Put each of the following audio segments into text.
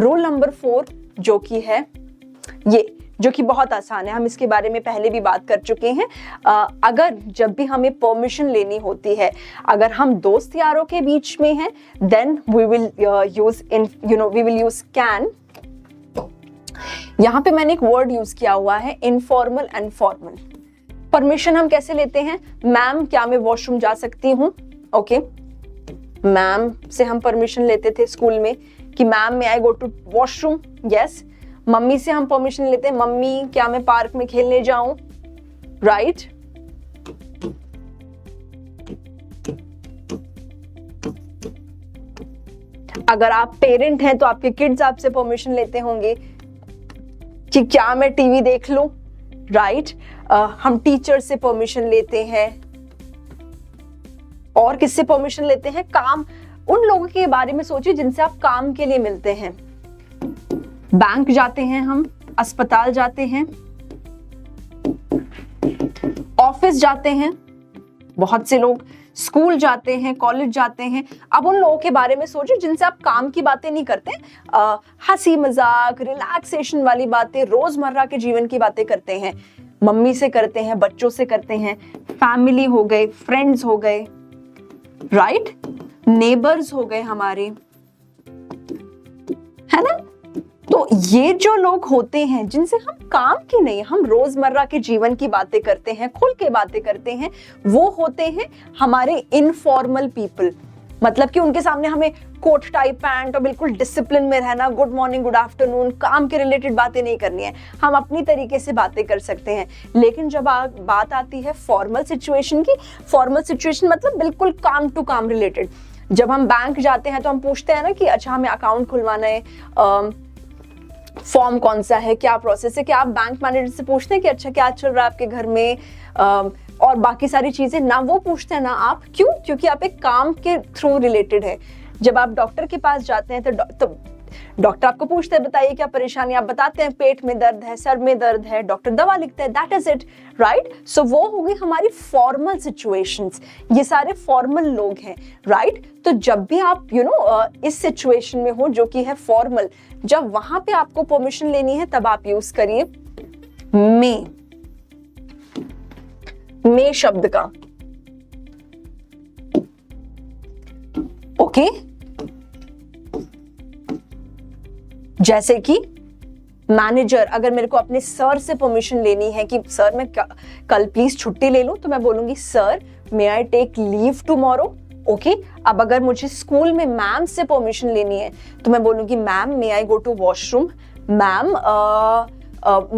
Rule number 4 जो कि है ये, जो कि बहुत आसान है, हम इसके बारे में पहले भी बात कर चुके हैं। अगर जब भी हमें परमिशन लेनी होती है, अगर हम दोस्त यारों के बीच में हैं, then we will use can. यहाँ पे मैंने एक वर्ड यूज किया हुआ है इनफॉर्मल एंड फॉर्मल। परमिशन हम कैसे लेते हैं? मैम क्या मैं वॉशरूम जा सकती हूँ? ओके, मैम से हम परमिशन लेते थे स्कूल में कि ma'am may I go to washroom? Yes. Mummy से हम परमिशन लेते हैं, मम्मी क्या मैं पार्क में खेलने जाऊं? राइट। अगर आप पेरेंट हैं तो आपके किड्स आपसे परमिशन लेते होंगे कि क्या मैं टीवी देख लूं? राइट। हम टीचर से परमिशन लेते हैं। और किससे परमिशन लेते हैं? काम, उन लोगों के बारे में सोचिए जिनसे आप काम के लिए मिलते हैं। बैंक जाते हैं हम, अस्पताल जाते हैं, ऑफिस जाते हैं, बहुत से लोग स्कूल जाते हैं, कॉलेज जाते हैं। अब उन लोगों के बारे में सोचिए जिनसे आप काम की बातें नहीं करते, हंसी मजाक, रिलैक्सेशन वाली बातें, रोजमर्रा के जीवन की बातें करते हैं। मम्मी से करते हैं, बच्चों से करते हैं, फैमिली हो गए, फ्रेंड्स हो गए, राइट, नेबर्स हो गए हमारे, है ना। तो ये जो लोग होते हैं जिनसे हम काम की नहीं, हम रोजमर्रा के जीवन की बातें करते हैं, खुल के बातें करते हैं, वो होते हैं हमारे इनफॉर्मल पीपल। मतलब कि उनके सामने हमें कोट टाई पैंट और बिल्कुल डिसिप्लिन में रहना, गुड मॉर्निंग गुड आफ्टरनून, काम के रिलेटेड बातें नहीं करनी है, हम अपनी तरीके से बातें कर सकते हैं। लेकिन जब बात आती है फॉर्मल सिचुएशन की, फॉर्मल सिचुएशन मतलब बिल्कुल काम टू काम रिलेटेड। जब हम बैंक जाते हैं तो हम पूछते हैं ना कि अच्छा हमें अकाउंट खुलवाना है, फॉर्म कौन सा है, क्या प्रोसेस है, क्या आप बैंक मैनेजर से पूछते हैं कि अच्छा क्या चल रहा है आपके घर में, और बाकी सारी चीजें ना वो पूछते हैं ना आप। क्यों? क्योंकि आप एक काम के थ्रू रिलेटेड है। जब आप डॉक्टर के पास जाते हैं तो डॉक्टर आपको पूछते हैं बताइए क्या परेशानी, आप बताते हैं पेट में दर्द है, सर में दर्द है, डॉक्टर दवा लिखते हैं, दैट इज इट, राइट। सो वो हो गई हमारी फॉर्मल सिचुएशंस, ये सारे फॉर्मल लोग हैं, राइट। तो जब भी आप इस सिचुएशन में हो जो कि है फॉर्मल, जब वहां पे आपको परमिशन लेनी है तब आप यूज करिए मे शब्द का। ओके, जैसे कि मैनेजर, अगर मेरे को अपने सर से परमिशन लेनी है कि सर मैं कल प्लीज छुट्टी ले लूं, तो मैं बोलूंगी sir may I take leave tomorrow. Okay, अब अगर मुझे स्कूल में मैम से परमिशन लेनी है तो मैं बोलूंगी ma'am may I go to washroom, ma'am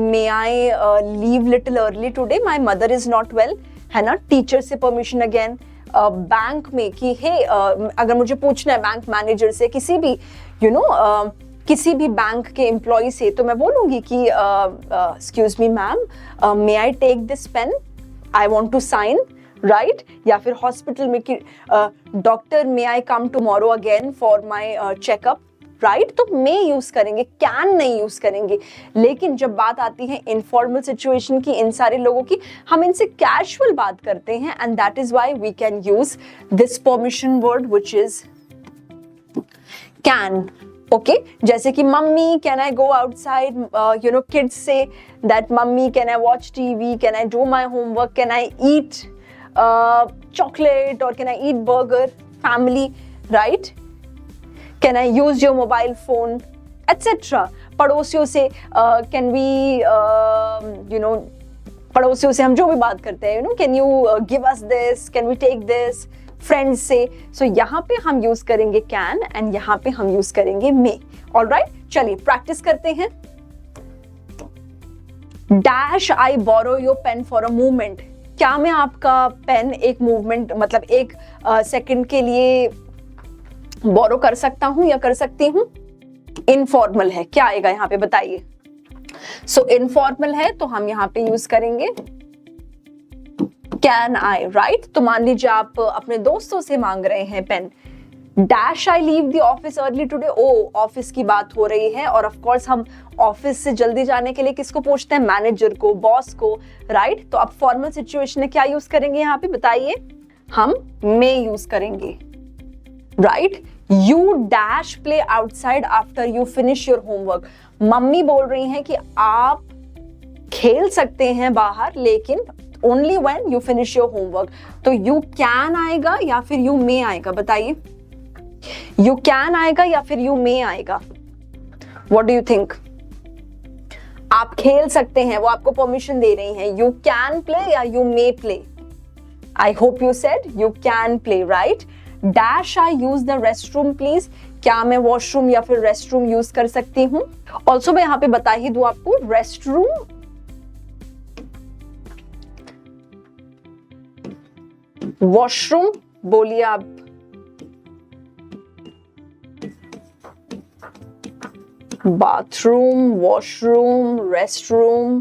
may I leave little early today, my mother is not well, है ना। टीचर से परमिशन अगेन, बैंक में कि हे अगर मुझे पूछना है बैंक मैनेजर से, किसी भी बैंक के एम्प्लॉय से, तो मैं बोलूंगी कि excuse me ma'am may I take this pen, I want to sign, right. या फिर हॉस्पिटल में कि doctor may I come tomorrow again for my checkup, right. तो मे यूज करेंगे, कैन नहीं यूज करेंगे। लेकिन जब बात आती है इनफॉर्मल सिचुएशन की, इन सारे लोगों की, हम इनसे कैजुअल बात करते हैं, and that is why we can use this permission word which is can. Okay, जैसे कि mummy can I go outside, kids से that mummy can I watch TV, can I do my homework, can I eat chocolate or can I eat burger? Family, right? Can I use your mobile phone, etc. पड़ोसियों से can we पड़ोसियों से हम जो भी बात करते हैं, can you give us this, can we take this? Friends से, सो यहाँ पे हम यूज करेंगे can एंड यहाँ पे हम यूज करेंगे may. ऑलराइट, चलिए प्रैक्टिस करते हैं। Dash I borrow your pen for a movement, क्या मैं आपका पेन एक मूवमेंट मतलब एक सेकंड के लिए बोरो कर सकता हूं या कर सकती हूं? इनफॉर्मल है, क्या आएगा यहाँ पे बताइए। सो इनफॉर्मल है तो हम यहाँ पे यूज करेंगे कैन आई, राइट। तो मान लीजिए आप अपने दोस्तों से मांग रहे हैं pen, dash I leave the office early today, ओ ऑफिस की बात हो रही है, और ऑफ कोर्स हम ऑफिस से जल्दी जाने के लिए किसको पूछते हैं? मैनेजर को, बॉस को, राइट। तो अब फॉर्मल सिचुएशन में क्या यूज करेंगे यहाँ पे बताइए? हम मे यूज करेंगे, right. You dash play outside after you finish your homework. Mummy बोल रही हैं कि आप खेल सकते हैं बाहर, लेकिन only when you finish your homework. तो यू कैन आएगा या फिर यू मे आएगा, बताइए। यू कैन आएगा या फिर यू मे आएगा, व्हाट डू यू थिंक? आप खेल सकते हैं, वो आपको परमिशन दे रही हैं। यू कैन प्ले या you may play? I hope you said you can play, right. Dash I use the rest room please, क्या मैं वॉशरूम या फिर रेस्ट रूम यूज कर सकती हूँ? ऑल्सो मैं यहाँ पे बता ही दूं आपको, रेस्ट रूम वॉशरूम बोलिए आप। Bathroom, washroom, rest room,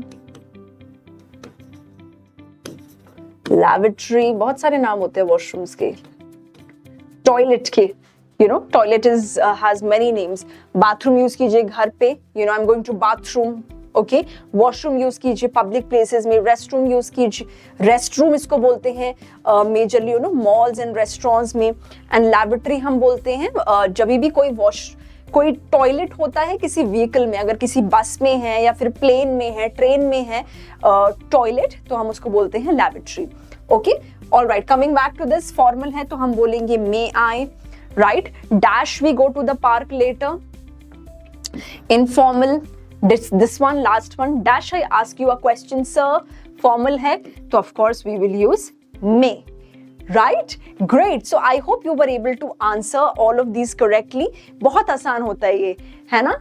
laboratory, बहुत सारे नाम होते हैं वॉशरूम्स के। टॉयलेट के, you know, toilet is has many names. Bathroom use कीजिए घर पे, you know, I am going to bathroom, okay. Washroom use कीजिए पब्लिक प्लेसेस में। रेस्ट रूम यूज कीजिए, रेस्ट रूम इसको बोलते हैं majorly, you know, malls and restaurants में। एंड लैबोरेटरी हम बोलते हैं जब भी कोई टॉयलेट होता है किसी व्हीकल में, अगर किसी बस में है या फिर प्लेन में है, ट्रेन में है टॉयलेट, तो हम उसको बोलते हैं laboratory, okay. All right, coming back to this, formal है तो हम बोलेंगे may I, right. Dash we go to the park later. Informal, this one, last one, dash I ask you a question sir, formal है तो of course we will use may, right? Great, so I hope you were able to answer all of these correctly. बहुत आसान होता है ये, है ना?